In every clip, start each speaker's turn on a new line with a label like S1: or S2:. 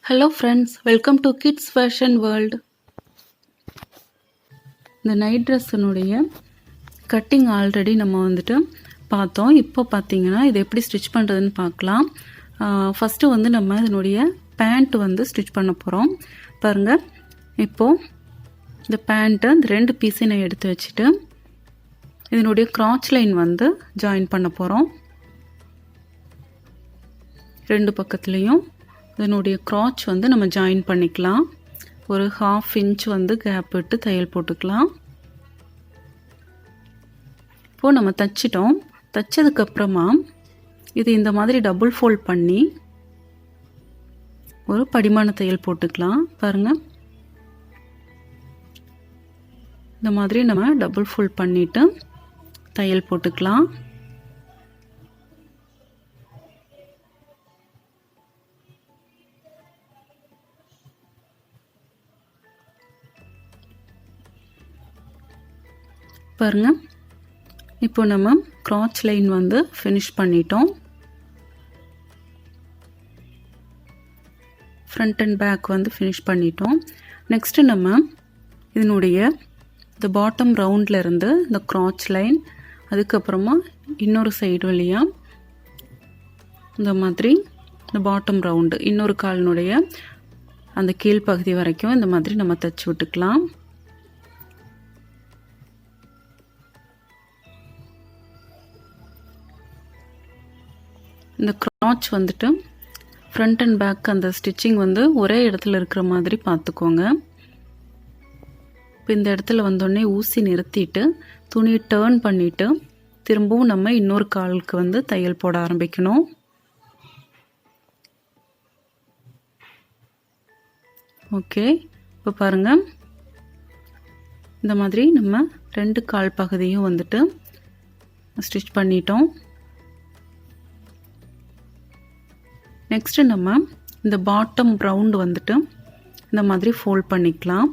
S1: Hello friends, welcome to kids fashion world. இந்த night ட்ரெஸ்ஸினுடைய cutting already நம்ம பார்த்தோம். இப்போ பார்த்தீங்கன்னா இது எப்படி ஸ்டிச் பண்ணுறதுன்னு பார்க்கலாம். ஃபஸ்ட்டு நம்ம இதனுடைய பேண்ட் ஸ்டிச் பண்ண போகிறோம். பாருங்கள், இப்போது இந்த பேண்ட்டை இந்த 2 பீஸை நான் எடுத்து வச்சுட்டு இதனுடைய கிராச் லைன் ஜாயின் பண்ண போகிறோம். 2 பக்கத்துலேயும் இதனுடைய கிராச் நம்ம ஜாயின் பண்ணிக்கலாம். ஒரு 1/2 இன்ச் கேப் விட்டு தையல் போட்டுக்கலாம். இப்போது நம்ம தைச்சிட்டோம். தைச்சதுக்கப்புறமா இது இந்த மாதிரி டபுள் ஃபோல்ட் பண்ணி ஒரு படிமான தையல் போட்டுக்கலாம். பாருங்கள், இந்த மாதிரி நம்ம டபுள் ஃபோல்ட் பண்ணிவிட்டு தையல் போட்டுக்கலாம். பாருங்கள், இப்போ நம்ம கிராச் லைன் ஃபினிஷ் பண்ணிட்டோம். ஃப்ரண்ட் அண்ட் பேக் ஃபினிஷ் பண்ணிட்டோம். நெக்ஸ்ட்டு நம்ம இதனுடைய இந்த பாட்டம் ரவுண்டில் இருந்து இந்த கிராச் லைன், அதுக்கப்புறமா இன்னொரு சைடு வழியாக இந்த மாதிரி இந்த பாட்டம் ரவுண்டு இன்னொரு காலினுடைய அந்த கீழ்ப்பகுதி வரைக்கும் இந்த மாதிரி நம்ம தைச்சி விட்டுக்கலாம். இந்த கிராச் ஃப்ரண்ட் அண்ட் பேக் அந்த ஸ்டிச்சிங் ஒரே இடத்துல இருக்கிற மாதிரி பார்த்துக்கோங்க. இப்போ இந்த இடத்துல வந்தோடனே ஊசி நிறுத்திட்டு துணியை டேர்ன் பண்ணிவிட்டு திரும்பவும் நம்ம இன்னொரு காலுக்கு தையல் போட ஆரம்பிக்கணும். ஓகே, இப்போ பாருங்கள், இந்த மாதிரி நம்ம 2 கால் பகுதியும் ஸ்டிச் பண்ணிட்டோம். நெக்ஸ்ட்டு நம்ம இந்த பாட்டம் ரவுண்டு இந்த மாதிரி ஃபோல்ட் பண்ணிக்கலாம்.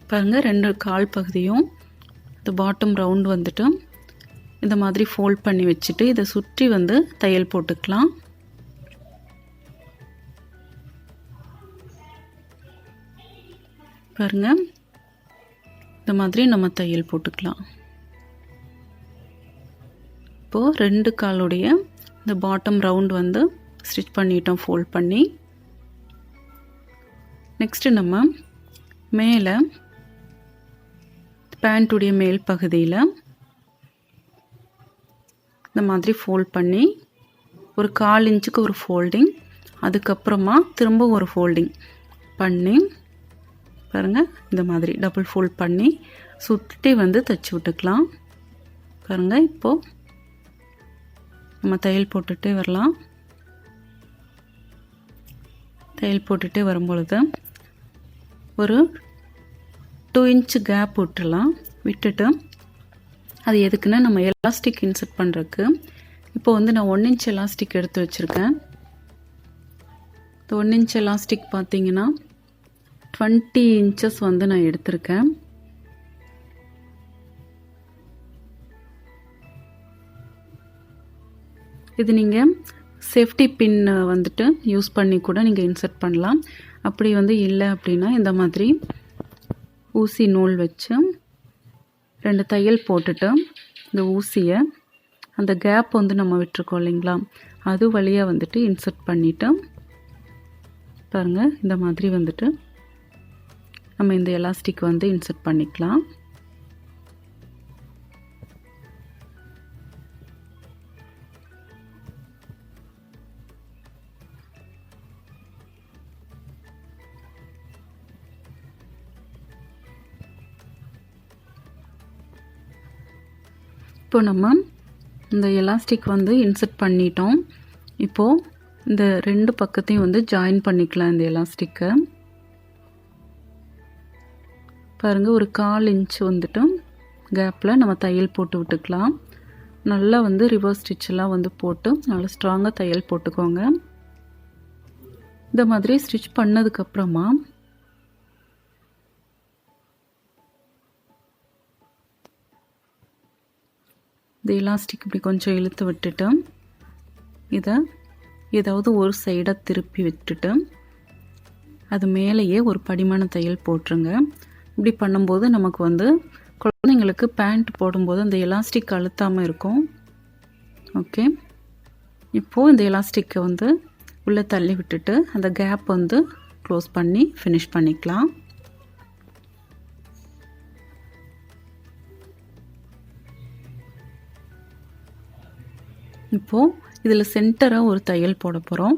S1: பாருங்கள், 2 கால் பகுதியும் இந்த பாட்டம் ரவுண்டு இந்த மாதிரி ஃபோல்ட் பண்ணி வச்சுட்டு இதை சுற்றி தையல் போட்டுக்கலாம். பாருங்கள், இந்த மாதிரி நம்ம தையல் போட்டுக்கலாம். இப்போது 2 காலுடைய இந்த பாட்டம் ரவுண்டு ஸ்டிச் பண்ணிட்டோம் ஃபோல்ட் பண்ணி. நெக்ஸ்ட்டு நம்ம மேலே பேண்ட்டுடைய மேல் பகுதியில் இந்த மாதிரி ஃபோல்ட் பண்ணி ஒரு 1/4 இன்ச்சுக்கு ஒரு ஃபோல்டிங், அதுக்கப்புறமா திரும்ப ஒரு ஃபோல்டிங் பண்ணி பாருங்கள், இந்த மாதிரி டபுள் ஃபோல்ட் பண்ணி சுற்றி தைச்சி விட்டுக்கலாம். பாருங்கள், இப்போது நம்ம தையல் போட்டுகிட்டே வரலாம். தையல் போட்டுகிட்டே வரும்பொழுது ஒரு 2 இன்ச் கேப் விட்டுடலாம். விட்டுட்டு அது எதுக்குன்னா நம்ம எலாஸ்டிக் இன்சர்ட் பண்ணுறதுக்கு. இப்போ நான் 1 இன்ச் எலாஸ்டிக் எடுத்து வச்சுருக்கேன். இந்த 1 இன்ச் எலாஸ்டிக் பார்த்தீங்கன்னா 20 இன்ச்சஸ் நான் எடுத்திருக்கேன். இது நீங்கள் சேஃப்டி பின் யூஸ் பண்ணி கூட நீங்கள் இன்சர்ட் பண்ணலாம். அப்படி இல்லை அப்படின்னா இந்த மாதிரி ஊசி நூல் வச்சு 2 தையல் போட்டுட்டு இந்த ஊசியை அந்த கேப் நம்ம விட்டுருக்கோம் இல்லைங்களா, அது வழியாக இன்சர்ட் பண்ணிவிட்டு பாருங்கள், இந்த மாதிரி நம்ம இந்த எலாஸ்டிக் இன்சர்ட் பண்ணிக்கலாம். இப்போ நம்ம இந்த எலாஸ்டிக் இன்சர்ட் பண்ணிட்டோம். இப்போது இந்த 2 பக்கத்தையும் ஜாயின் பண்ணிக்கலாம். இந்த எலாஸ்டிக்கை பாருங்கள், ஒரு 1/4 இன்ச் கேப்பில் நம்ம தையல் போட்டு விட்டுக்கலாம். நல்லா ரிவர்ஸ் ஸ்டிச்செல்லாம் போட்டு நல்லா ஸ்ட்ராங்காக தையல் போட்டுக்கோங்க. இந்த மாதிரி ஸ்டிச் பண்ணதுக்கப்புறமா இந்த எலாஸ்டிக் இப்படி கொஞ்சம் இழுத்து விட்டுட்டு இதை ஏதாவது ஒரு சைடாக திருப்பி விட்டுட்டு அது மேலேயே ஒரு படிமான தையல் போட்டுருங்க. இப்படி பண்ணும்போது நமக்கு வந்து குழந்தைங்களுக்கு பேண்ட் போடும்போது அந்த எலாஸ்டிக் அழுத்தாமல் இருக்கும். ஓகே, இப்போது இந்த எலாஸ்டிக்கை வந்து உள்ளே தள்ளி விட்டுட்டு அந்த கேப் வந்து க்ளோஸ் பண்ணி ஃபினிஷ் பண்ணிக்கலாம். இப்போது இதில் சென்டராக ஒரு தையல் போட போகிறோம்.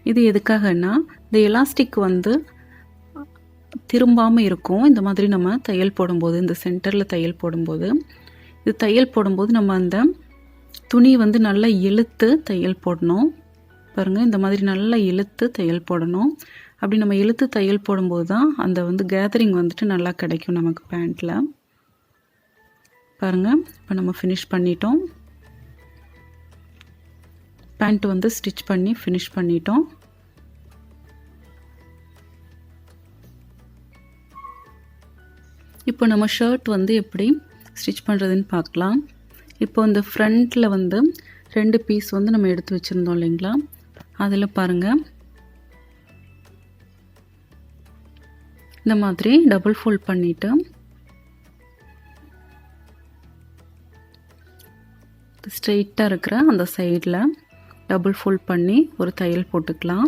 S1: இது எதுக்காகன்னா இந்த எலாஸ்டிக் வந்து திரும்பாமல் இருக்கும். இந்த மாதிரி நம்ம தையல் போடும்போது, இந்த சென்டரில் தையல் போடும்போது, இது தையல் போடும்போது நம்ம அந்த துணி வந்து நல்லா இழுத்து தையல் போடணும். பாருங்கள், இந்த மாதிரி நல்லா இழுத்து தையல் போடணும். அப்படி நம்ம இழுத்து தையல் போடும்போது தான் அந்த வந்து கேதரிங் வந்துட்டு நல்லா கிடைக்கும் நமக்கு பேண்ட்டில். பாருங்கள், இப்போ நம்ம ஃபினிஷ் பண்ணிட்டோம். பேண்ட் வந்து ஸ்டிச் பண்ணி ஃபினிஷ் பண்ணிட்டோம். இப்போ நம்ம ஷர்ட் வந்து எப்படி ஸ்டிச் பண்ணுறதுன்னு பார்க்கலாம். இப்போ இந்த ஃப்ரண்ட்டில் வந்து 2 பீஸ் வந்து நம்ம எடுத்து வச்சுருந்தோம் இல்லைங்களா, அதில் பாருங்கள் இந்த மாதிரி டபுள் ஃபோல்ட் பண்ணிவிட்டு ஸ்ட்ரெயிட்டாக இருக்கிற அந்த சைடில் டபுள் ஃபோல்ட் பண்ணி ஒரு தையல் போட்டுக்கலாம்.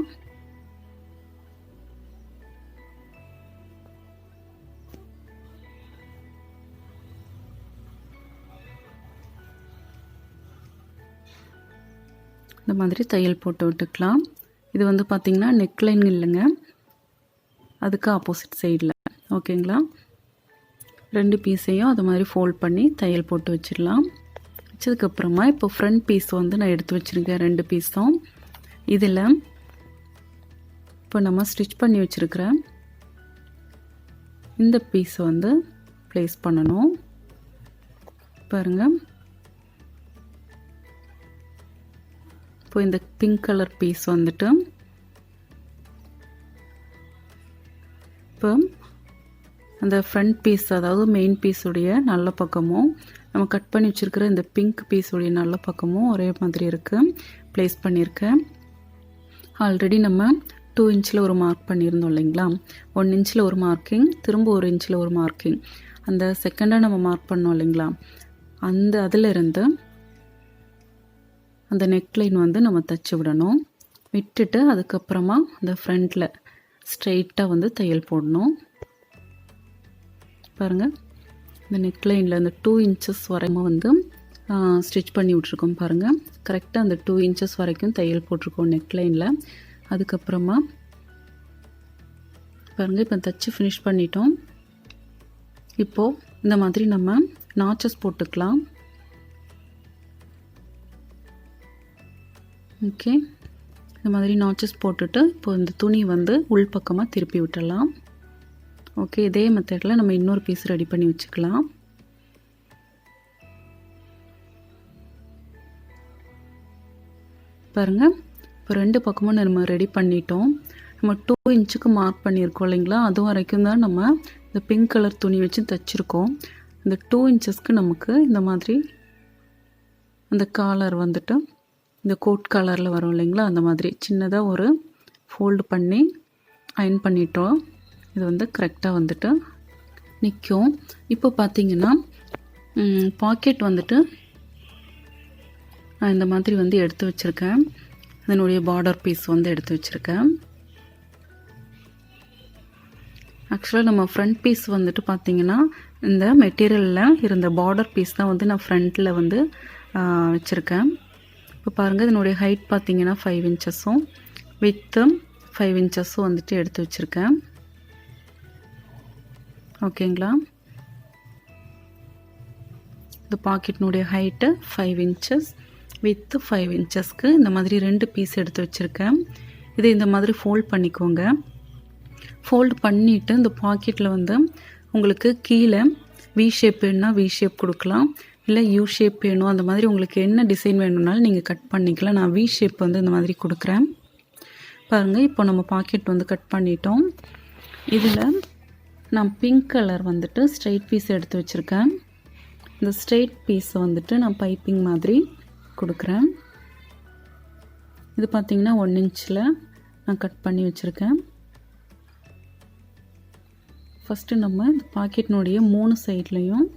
S1: இந்த மாதிரி தையல் போட்டு விட்டுக்கலாம். இது வந்து பார்த்திங்கன்னா நெக்லைன் இல்லைங்க, அதுக்கு ஆப்போசிட் சைடில். ஓகேங்களா, 2 பீஸையும் அது மாதிரி ஃபோல்ட் பண்ணி தையல் போட்டு வச்சிடலாம். வச்சதுக்கப்புறமா இப்போ ஃப்ரண்ட் பீஸ் வந்து நான் எடுத்து வச்சுருக்கேன் 2 பீஸும். இதில் இப்போ நம்ம ஸ்டிச் பண்ணி வச்சுருக்கிற இந்த பீஸ் வந்து ப்ளேஸ் பண்ணணும். பாருங்கள், இப்போ இந்த பிங்க் கலர் பீஸ் வந்துட்டு இப்போ அந்த ஃப்ரண்ட் பீஸ், அதாவது மெயின் பீஸுடைய நல்ல பக்கமும் நம்ம கட் பண்ணி வச்சுருக்கிற இந்த பிங்க் பீஸுடைய நல்ல பக்கமும் ஒரே மாதிரி இருக்குது, ப்ளேஸ் பண்ணியிருக்கேன். ஆல்ரெடி நம்ம 2 இன்ச்சில் ஒரு மார்க் பண்ணியிருந்தோம் இல்லைங்களா, 1 இன்ச்சில் ஒரு மார்க்கிங், திரும்ப 1 இன்ச்சில் ஒரு மார்க்கிங், அந்த செகண்டாக நம்ம மார்க் பண்ணோம் இல்லைங்களா, அதிலிருந்து அந்த நெக்லைன் வந்து நம்ம தச்சு விடணும். விட்டுட்டு அதுக்கப்புறமா அந்த ஃப்ரண்ட்டில் ஸ்ட்ரெயிட்டாக வந்து தையல் போடணும். பாருங்கள், இந்த நெக்லைனில் அந்த 2 இன்ச்சஸ் வரைக்கும் வந்து ஸ்டிச் பண்ணி விட்ருக்கோம். பாருங்கள், கரெக்டாக அந்த 2 இன்ச்சஸ் வரைக்கும் தையல் போட்டிருக்கோம் நெக்லைனில். அதுக்கப்புறமா பாருங்கள், இப்போ தச்சு ஃபினிஷ் பண்ணிட்டோம். இப்போது இந்த மாதிரி நம்ம நாச்சஸ் போட்டுக்கலாம். ஓகே, இந்த மாதிரி நாச்சஸ் போட்டுட்டு இப்போ இந்த துணி வந்து உள்பக்கமாக திருப்பி விட்டுடலாம். ஓகே, இதே மெத்தடில் நம்ம இன்னொரு பீஸ் ரெடி பண்ணி வச்சுக்கலாம். பாருங்கள், இப்போ 2 பக்கமும் நம்ம ரெடி பண்ணிட்டோம். நம்ம 2 இன்ச்சுக்கு மார்க் பண்ணியிருக்கோம் இல்லைங்களா, அது வரைக்கும் தான் நம்ம இந்த பிங்க் கலர் துணி வச்சு தைச்சிருக்கோம். இந்த 2 இன்ச்சஸ்க்கு நமக்கு இந்த மாதிரி அந்த காலர் வந்துட்டு இந்த கோட் கலரில் வரும் இல்லைங்களா, அந்த மாதிரி சின்னதாக ஒரு ஃபோல்டு பண்ணி அயன் பண்ணிட்டோம். இது வந்து கரெக்டாக வந்துட்டு நிற்கும். இப்போ பார்த்திங்கன்னா பாக்கெட் வந்துட்டு நான் இந்த மாதிரி வந்து எடுத்து வச்சுருக்கேன். அதனுடைய பார்டர் பீஸ் வந்து எடுத்து வச்சுருக்கேன். ஆக்சுவலாக நம்ம ஃப்ரண்ட் பீஸ் வந்துட்டு பார்த்திங்கன்னா இந்த மெட்டீரியலில் இருந்த பார்டர் பீஸ் தான் வந்து நான் ஃப்ரண்ட்டில் வந்து வச்சுருக்கேன். இப்போ பாருங்கள், இதனுடைய ஹைட் பார்த்திங்கன்னா 5 இன்ச்சஸும் வித்து 5 இன்ச்சஸும் வந்துட்டு எடுத்து வச்சுருக்கேன். ஓகேங்களா, இந்த பாக்கெட்னுடைய ஹைட்டு 5 இன்ச்சஸ், வித்து 5 இன்ச்சஸ்க்கு இந்த மாதிரி 2 பீஸ் எடுத்து வச்சுருக்கேன். இதை இந்த மாதிரி ஃபோல்ட் பண்ணிக்கோங்க. ஃபோல்டு பண்ணிவிட்டு இந்த பாக்கெட்டில் வந்து உங்களுக்கு கீழே வி ஷேப் வேணும்னா வி ஷேப் கொடுக்கலாம், இல்லை யூ ஷேப் வேணும், அந்த மாதிரி உங்களுக்கு என்ன டிசைன் வேணும்னாலும் நீங்கள் கட் பண்ணிக்கலாம். நான் வி ஷேப் வந்து இந்த மாதிரி கொடுக்குறேன். பாருங்கள், இப்போ நம்ம பாக்கெட் வந்து கட் பண்ணிட்டோம். இதில் நான் பிங்க் கலர் வந்துட்டு ஸ்ட்ரெயிட் பீஸ் எடுத்து வச்சுருக்கேன். இந்த ஸ்ட்ரெயிட் பீஸை வந்துட்டு நான் பைப்பிங் மாதிரி கொடுக்குறேன். இது பார்த்திங்கன்னா 1 இன்ச்சில் நான் கட் பண்ணி வச்சுருக்கேன். ஃபஸ்ட்டு நம்ம இந்த பாக்கெட்னுடைய 3 சைட்லேயும்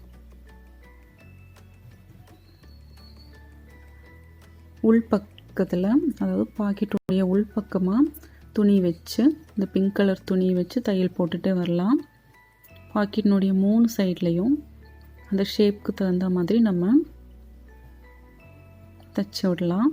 S1: உள் பக்கத்தில், அதாவது பாக்கெட்டுடைய உள் பக்கமாக துணி வச்சு, இந்த பிங்க் கலர் துணி வச்சு தையல் போட்டுகிட்டே வரலாம். பாக்கெட்னுடைய 3 சைட்லேயும் அந்த ஷேப்புக்கு தகுந்த மாதிரி நம்ம தச்சு விடலாம்.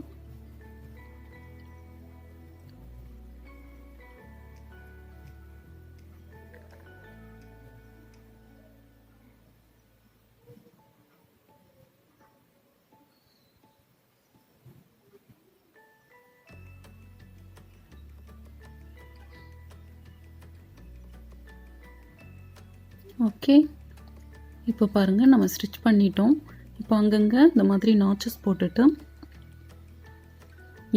S1: ஓகே, இப்போ பாருங்கள் நம்ம ஸ்டிச் பண்ணிட்டோம். இப்போ அங்கங்கே இந்த மாதிரி நாச்சஸ் போட்டுட்டு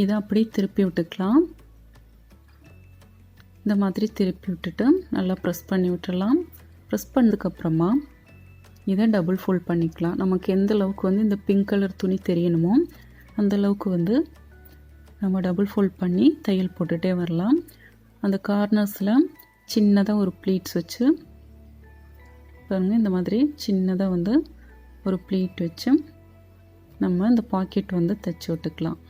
S1: இதை அப்படியே திருப்பி விட்டுக்கலாம். இந்த மாதிரி திருப்பி விட்டுட்டு நல்லா ப்ரெஸ் பண்ணி விட்டுடலாம். ப்ரெஸ் பண்ணதுக்கப்புறமா இதை டபுள் ஃபோல்ட் பண்ணிக்கலாம். நமக்கு எந்த அளவுக்கு வந்து இந்த பிங்க் கலர் துணி தெரியணுமோ அந்த அளவுக்கு வந்து நம்ம டபுள் ஃபோல்ட் பண்ணி தையல் போட்டுகிட்டே வரலாம். அந்த கார்னர்ஸில் சின்னதாக ஒரு ப்ளீட்ஸ் வச்சு பாருங்கள், இந்த மாதிரி சின்னதாக வந்து ஒரு ப்ளீட் வச்சு நம்ம இந்த பாக்கெட் வந்து தைச்சி விட்டுக்கலாம்.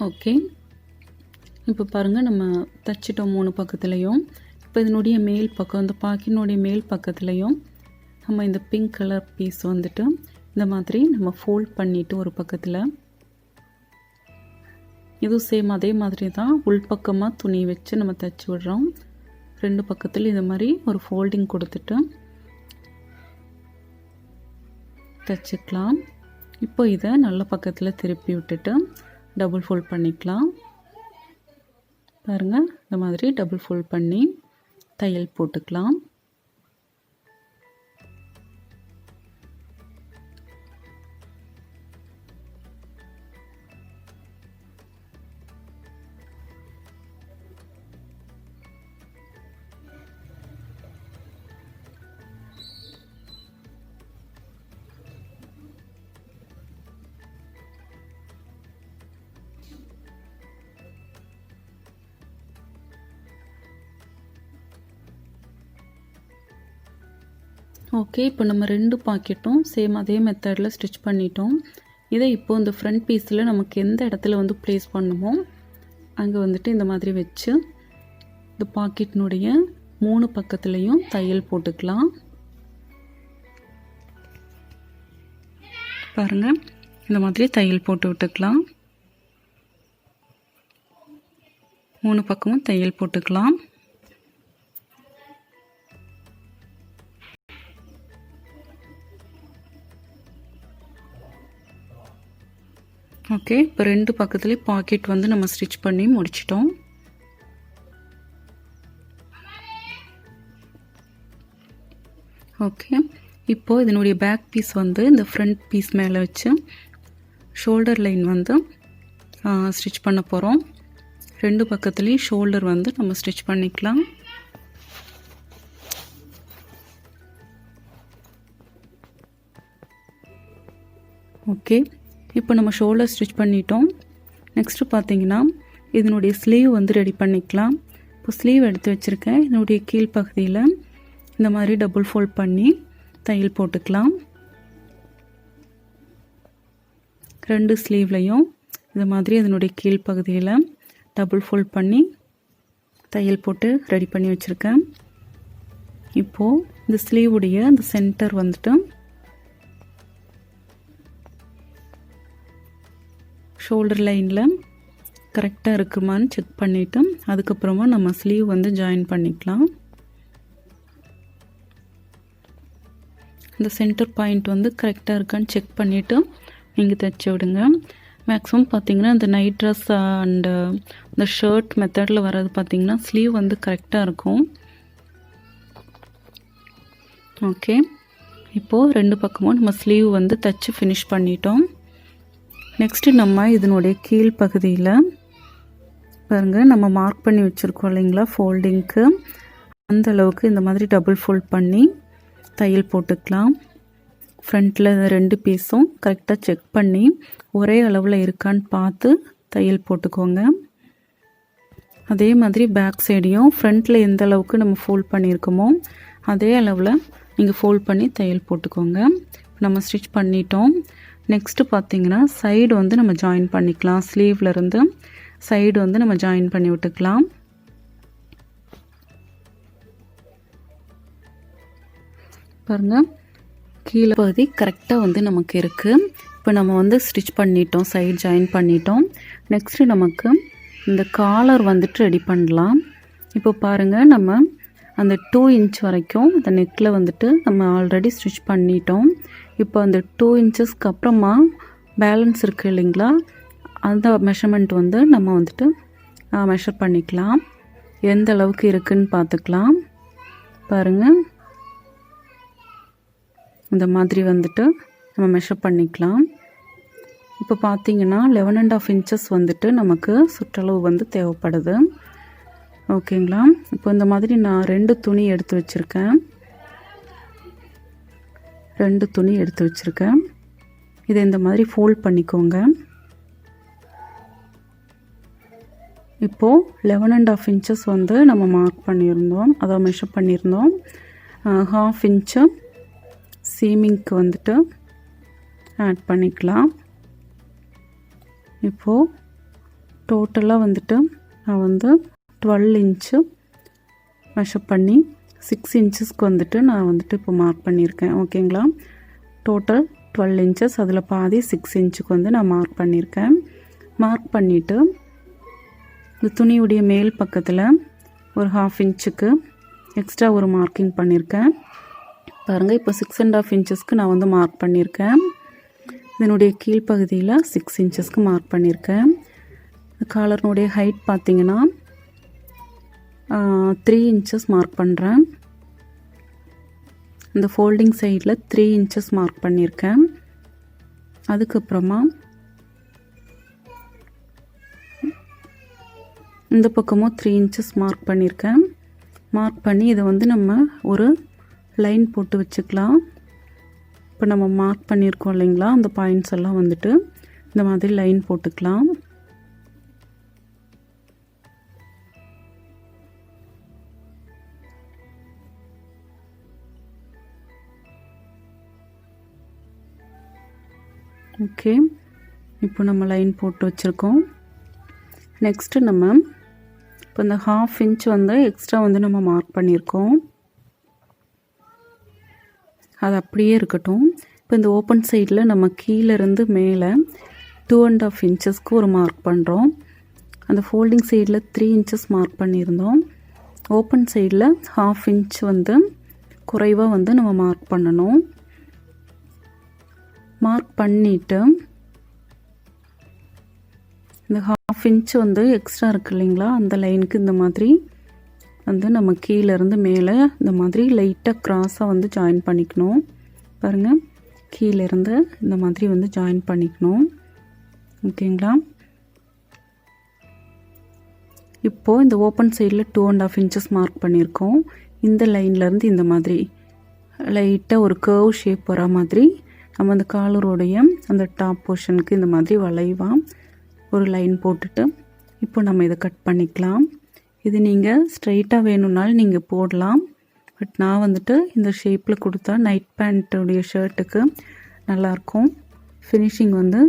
S1: ஓகே, இப்போ பாருங்கள் நம்ம தைச்சிட்டோம் 3 பக்கத்துலேயும். இப்போ இதனுடைய மேல் பக்கம், இந்த பாக்கெட்டினுடைய மேல் பக்கத்துலேயும் நம்ம இந்த பிங்க் கலர் பீஸ் வந்துட்டு இந்த மாதிரி நம்ம ஃபோல்ட் பண்ணிவிட்டு ஒரு பக்கத்தில், இதுவும் சேம் அதே மாதிரி தான் உள்பக்கமாக துணி வச்சு நம்ம தைச்சி விடுறோம். 2 பக்கத்தில் இது மாதிரி ஒரு ஃபோல்டிங் கொடுத்துட்டு தைச்சிக்கலாம். இப்போ இதை நல்ல பக்கத்தில் திருப்பி விட்டுட்டு டபுள் ஃபோல்ட் பண்ணிக்கலாம். பாருங்கள், இந்த மாதிரி டபுள் ஃபோல்ட் பண்ணி தையல் போட்டுக்கலாம். ஓகே, இப்போ நம்ம 2 பாக்கெட்டும் சேம் அதே மெத்தடில் ஸ்டிச் பண்ணிட்டோம். இதை இப்போ இந்த ஃப்ரண்ட் பீஸில் நமக்கு எந்த இடத்துல வந்து ப்ளேஸ் பண்ணுமோ அங்கே வந்துட்டு இந்த மாதிரி வச்சு இந்த பாக்கெட்டினுடைய 3 பக்கத்துலேயும் தையல் போட்டுக்கலாம். பாருங்கள், இந்த மாதிரி தையல் போட்டு விட்டுக்கலாம். 3 பக்கமும் தையல் போட்டுக்கலாம். ஓகே, இப்போ 2 பக்கத்துலேயும் பாக்கெட் வந்து நம்ம ஸ்டிச் பண்ணி முடிச்சிட்டோம். ஓகே, இப்போது இதனுடைய பேக் பீஸ் வந்து இந்த ஃப்ரண்ட் பீஸ் மேலே வச்சு ஷோல்டர் லைன் வந்து ஸ்டிச் பண்ண போகிறோம். 2 பக்கத்துலேயும் ஷோல்டர் வந்து நம்ம ஸ்டிச் பண்ணிக்கலாம். ஓகே, இப்போ நம்ம ஷோல்டர் ஸ்டிச் பண்ணிட்டோம். நெக்ஸ்ட்டு பார்த்தீங்கன்னா இதனுடைய ஸ்லீவ் வந்து ரெடி பண்ணிக்கலாம். இப்போ ஸ்லீவ் எடுத்து வச்சுருக்கேன். இதனுடைய கீழ்ப்பகுதியில் இந்த மாதிரி டபுள் ஃபோல்ட் பண்ணி தையல் போட்டுக்கலாம். 2 ஸ்லீவ்லையும் இந்த மாதிரி இதனுடைய கீழ்ப்பகுதியில் டபுள் ஃபோல்ட் பண்ணி தையல் போட்டு ரெடி பண்ணி வச்சுருக்கேன். இப்போது இந்த ஸ்லீவுடைய இந்த சென்டர் வந்துட்டு ஷோல்டர் லைனில் கரெக்டாக இருக்குமான்னு செக் பண்ணிவிட்டு அதுக்கப்புறமா நம்ம ஸ்லீவ் வந்து ஜாயின் பண்ணிக்கலாம். இந்த சென்டர் பாயிண்ட் வந்து கரெக்டாக இருக்கான்னு செக் பண்ணிவிட்டு நீங்கள் தைச்சி விடுங்க. மேக்ஸிமம் பார்த்திங்கன்னா இந்த நைட் ட்ரெஸ் அண்டு இந்த ஷர்ட் மெத்தடில் வர்றது பார்த்திங்கன்னா ஸ்லீவ் வந்து கரெக்டாக இருக்கும். ஓகே, இப்போது 2 பக்கமும் நம்ம ஸ்லீவ் வந்து தைச்சி ஃபினிஷ் பண்ணிட்டோம். நெக்ஸ்ட்டு நம்ம இதனுடைய கீழ் பகுதியில் பாருங்கள், நம்ம மார்க் பண்ணி வச்சுருக்கோம் இல்லைங்களா ஃபோல்டிங்க்கு, அந்த அளவுக்கு இந்த மாதிரி டபுள் ஃபோல்ட் பண்ணி தையல் போட்டுக்கலாம். ஃப்ரண்ட்டில் 2 பீஸும் கரெக்டாக செக் பண்ணி ஒரே அளவில் இருக்கான்னு பார்த்து தையல் போட்டுக்கோங்க. அதே மாதிரி பேக் சைடையும் ஃப்ரண்ட்டில் எந்த அளவுக்கு நம்ம ஃபோல்ட் பண்ணியிருக்கோமோ அதே அளவில் நீங்கள் ஃபோல்ட் பண்ணி தையல் போட்டுக்கோங்க. நம்ம ஸ்டிச் பண்ணிட்டோம். நெக்ஸ்ட்டு பார்த்திங்கன்னா சைடு வந்து நம்ம ஜாயின் பண்ணிக்கலாம். ஸ்லீவ்லேருந்து சைடு வந்து நம்ம ஜாயின் பண்ணி விட்டுக்கலாம். பாருங்கள், கீழே பகுதி கரெக்டாக வந்து நமக்கு இருக்குது. இப்போ நம்ம வந்து ஸ்டிச் பண்ணிட்டோம், சைடு ஜாயின் பண்ணிட்டோம். நெக்ஸ்ட்டு நமக்கு இந்த காலர் வந்துட்டு ரெடி பண்ணலாம். இப்போ பாருங்கள், நம்ம அந்த 2 இன்ச் வரைக்கும் அந்த நெக்கில் வந்துட்டு நம்ம ஆல்ரெடி ஸ்டிச் பண்ணிட்டோம். இப்போ அந்த 2 இன்ச்சஸ்க்கு அப்புறமா பேலன்ஸ் இருக்குது இல்லைங்களா, அந்த மெஷர்மெண்ட் வந்து நம்ம வந்துட்டு மெஷர் பண்ணிக்கலாம். எந்த அளவுக்கு இருக்குதுன்னு பார்த்துக்கலாம். பாருங்கள், இந்த மாதிரி வந்துட்டு நம்ம மெஷர் பண்ணிக்கலாம். இப்போ பார்த்திங்கன்னா 11.5 இன்ச்சஸ் வந்துட்டு நமக்கு சுற்றளவு வந்து தேவைப்படுது. ஓகேங்களா? இப்போ இந்த மாதிரி நான் 2 துணி எடுத்து வச்சுருக்கேன். 2 துணி எடுத்து வச்சுருக்கேன். இதை இந்த மாதிரி ஃபோல்ட் பண்ணிக்கோங்க. இப்போது 11.5 இன்ச்சஸ் வந்து நம்ம மார்க் பண்ணியிருந்தோம், அதை மெஷர் பண்ணியிருந்தோம். 1/2 இன்ச்சு சீமிங்க்கு வந்துட்டு ஆட் பண்ணிக்கலாம். இப்போது டோட்டலாக வந்துட்டு நான் வந்து 12 இன்ச்சு மெஷர் பண்ணி 6 இன்ச்சஸ்க்கு வந்துட்டு நான் வந்துட்டு இப்போ மார்க் பண்ணியிருக்கேன். ஓகேங்களா? டோட்டல் 12 இன்ச்சஸ், அதில் பாதி 6 இன்ச்சுக்கு வந்து நான் மார்க் பண்ணியிருக்கேன். மார்க் பண்ணிவிட்டு இந்த துணியுடைய மேல் பக்கத்தில் ஒரு 1/2 இன்ச்சுக்கு எக்ஸ்ட்ரா ஒரு மார்க்கிங் பண்ணியிருக்கேன். பாருங்கள், இப்போ 6.5 இன்ச்சஸ்க்கு நான் வந்து மார்க் பண்ணியிருக்கேன். இதனுடைய கீழ்ப்பகுதியில் 6 இன்ச்சஸ்க்கு மார்க் பண்ணியிருக்கேன். காலர்னுடைய ஹைட் பார்த்திங்கன்னா 3 இன்ச்சஸ் மார்க் பண்ணுறேன். இந்த ஃபோல்டிங் சைடில் 3 இன்ச்சஸ் மார்க் பண்ணியிருக்கேன். அதுக்கப்புறமா இந்த பக்கமும் 3 இன்ச்சஸ் மார்க் பண்ணியிருக்கேன். மார்க் பண்ணி இதை வந்து நம்ம ஒரு லைன் போட்டு வச்சுக்கலாம். இப்போ நம்ம மார்க் பண்ணியிருக்கோம் இல்லைங்களா, அந்த பாயிண்ட்ஸ் எல்லாம் வந்துட்டு இந்த மாதிரி லைன் போட்டுக்கலாம். ஓகே, இப்போ நம்ம லைன் போட்டு வச்சுருக்கோம். நெக்ஸ்ட்டு நம்ம இப்போ இந்த 1/2 இன்ச் வந்து எக்ஸ்ட்ரா வந்து நம்ம மார்க் பண்ணியிருக்கோம், அது அப்படியே இருக்கட்டும். இப்போ இந்த ஓப்பன் சைடில் நம்ம கீழேருந்து மேலே 2.5 இன்ச்சஸ்க்கு ஒரு மார்க் பண்ணுறோம். அந்த ஃபோல்டிங் சைடில் 3 இன்ச்சஸ் மார்க் பண்ணியிருந்தோம். ஓப்பன் சைடில் 1/2 இன்ச் வந்து குறைவாக வந்து நம்ம மார்க் பண்ணணும். மார்க் பண்ணிவிட்டு இந்த 1/2 இன்ச் வந்து எக்ஸ்ட்ரா இருக்குது இல்லைங்களா, அந்த லைனுக்கு இந்த மாதிரி வந்து நம்ம கீழேருந்து மேலே இந்த மாதிரி லைட்டாக க்ராஸாக வந்து ஜாயின் பண்ணிக்கணும். பாருங்கள், கீழேருந்து இந்த மாதிரி வந்து ஜாயின் பண்ணிக்கணும். ஓகேங்களா? இப்போது இந்த ஓப்பன் சைடில் 2.5 இன்ச்சஸ் மார்க் பண்ணியிருக்கோம். இந்த லைன்லேருந்து இந்த மாதிரி லைட்டாக ஒரு கர்வ் ஷேப் வர மாதிரி நம்ம அந்த காலருடைய அந்த டாப் போர்ஷனுக்கு இந்த மாதிரி வளைவாக ஒரு லைன் போட்டுட்டு இப்போ நம்ம இதை கட் பண்ணிக்கலாம். இது நீங்கள் ஸ்ட்ரைட்டாக வேணும்னாலும் நீங்கள் போடலாம். பட் நான் வந்துட்டு இந்த ஷேப்பில் கொடுத்தா நைட் பேண்ட்டுடைய ஷர்ட்டுக்கு நல்லாயிருக்கும். ஃபினிஷிங் வந்து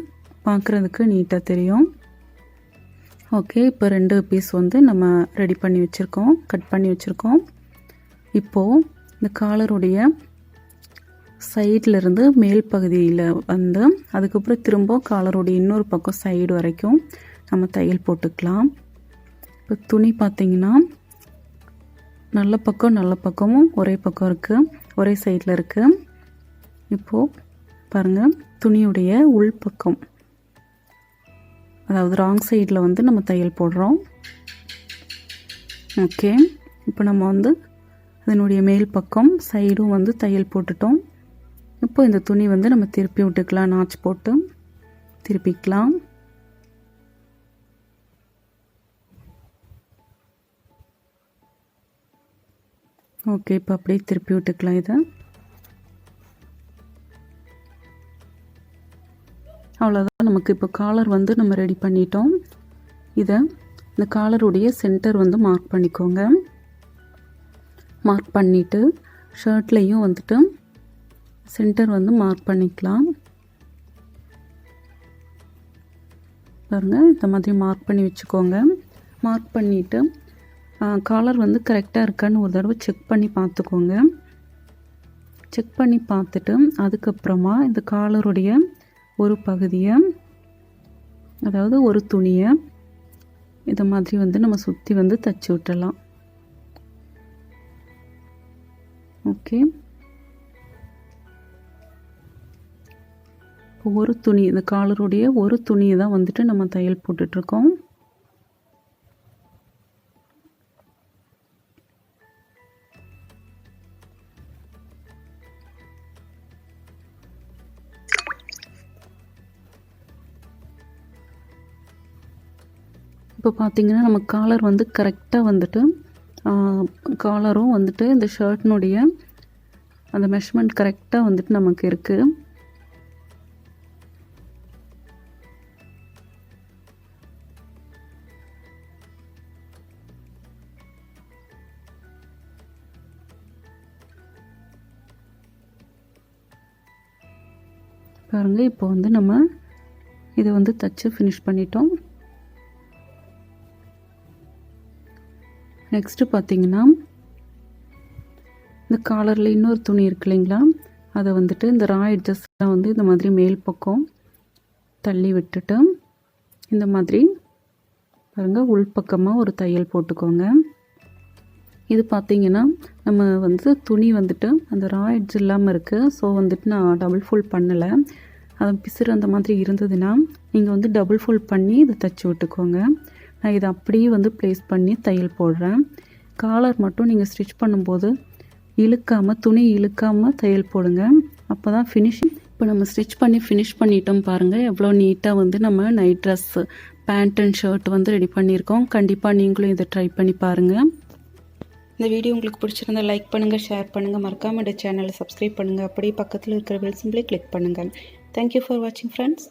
S1: பார்க்குறதுக்கு நீட்டாக தெரியும். ஓகே, இப்போ 2 பீஸ் வந்து நம்ம ரெடி பண்ணி வச்சுருக்கோம், கட் பண்ணி வச்சுருக்கோம். இப்போது இந்த காலருடைய சைட்லேருந்து மேல் பகுதியில் வந்து அதுக்கப்புறம் திரும்ப காலருடைய இன்னொரு பக்கம் சைடு வரைக்கும் நம்ம தையல் போட்டுக்கலாம். இப்போ துணி பார்த்திங்கன்னா நல்ல பக்கமும் ஒரே பக்கம் இருக்குது, ஒரே சைடில் இருக்குது. இப்போது பாருங்கள், துணியுடைய உள்பக்கம், அதாவது ராங் சைடில் வந்து நம்ம தையல் போடுறோம். ஓகே, இப்போ நம்ம வந்து அதனுடைய மேல் பக்கம் சைடும் வந்து தையல் போட்டுட்டோம். இப்போ இந்த துணி வந்து நம்ம திருப்பி விட்டுக்கலாம், நாச் போட்டு திருப்பிக்கலாம். ஓகே, இப்போ அப்படியே திருப்பி விட்டுக்கலாம். இதை அவ்வளோதான். நமக்கு இப்போ காலர் வந்து நம்ம ரெடி பண்ணிட்டோம். இதை இந்த காலருடைய சென்டர் வந்து மார்க் பண்ணிக்கோங்க. மார்க் பண்ணிவிட்டு ஷர்ட்லேயும் வந்துட்டு சென்டர் வந்து மார்க் பண்ணிக்கலாம். பாருங்கள், இந்த மாதிரி மார்க் பண்ணி வச்சுக்கோங்க. மார்க் பண்ணிவிட்டு காலர் வந்து கரெக்டாக இருக்கான்னு ஒரு தடவை செக் பண்ணி பார்த்துக்கோங்க. செக் பண்ணி பார்த்துட்டு அதுக்கப்புறமா இந்த காலருடைய ஒரு பகுதியை, அதாவது ஒரு துணியை இதை மாதிரி வந்து நம்ம சுற்றி வந்து தச்சு விட்டுடலாம். ஓகே, ஒரு துணி, இந்த காலருடைய ஒரு துணியை தான் வந்துட்டு நம்ம தையல் போட்டுட்ருக்கோம். இப்போ பார்த்திங்கன்னா நம்ம காலர் வந்து கரெக்டாக வந்துட்டு காலரும் வந்துட்டு இந்த ஷர்ட்னுடைய அந்த மெஷர்மெண்ட் கரெக்டாக வந்துட்டு நமக்கு இருக்குது. பாருங்கள், இப்போ வந்து நம்ம இதை வந்து தச்சு ஃபினிஷ் பண்ணிட்டோம். நெக்ஸ்ட்டு பார்த்திங்கன்னா இந்த காலரில் இன்னொரு துணி இருக்கு இல்லைங்களா, அதை வந்துட்டு இந்த ரா எட்ஜஸ்லாம் வந்து இந்த மாதிரி மேல் பக்கம் தள்ளி விட்டுட்டு இந்த மாதிரி பாருங்கள் உள்பக்கமாக ஒரு தையல் போட்டுக்கோங்க. இது பார்த்திங்கன்னா நம்ம வந்து துணி வந்துட்டு அந்த ரா எட்ஜ் இல்லாமல் இருக்குது. ஸோ வந்துட்டு நான் டபுள் ஃபோல்ட் பண்ணலை. அது பிசுறு அந்த மாதிரி இருந்ததுன்னா நீங்கள் வந்து டபுள் ஃபோல்ட் பண்ணி இதை தைச்சி விட்டுக்கோங்க. நான் இதை அப்படியே வந்து ப்ளேஸ் பண்ணி தையல் போடுறேன். காலர் மட்டும் நீங்கள் ஸ்டிச் பண்ணும்போது இழுக்காமல், துணி இழுக்காமல் தையல் போடுங்க. அப்போ தான் ஃபினிஷிங். இப்போ நம்ம ஸ்டிச் பண்ணி ஃபினிஷ் பண்ணிட்டோம். பாருங்கள் எவ்வளோ நீட்டாக வந்து நம்ம night dress, pant and shirt வந்து ரெடி பண்ணியிருக்கோம். கண்டிப்பாக நீங்களும் இதை ட்ரை பண்ணி பாருங்கள். இந்த வீடியோ உங்களுக்கு பிடிச்சிருந்தா லைக் பண்ணுங்கள், ஷேர் பண்ணுங்கள், மறக்காம இந்த சேனலை சப்ஸ்கிரைப் பண்ணுங்கள். அப்படியே பக்கத்தில் இருக்கிற பெல் சிம்பிளை கிளிக் பண்ணுங்கள். தேங்க்யூ ஃபார் வாட்சிங் ஃப்ரெண்ட்ஸ்.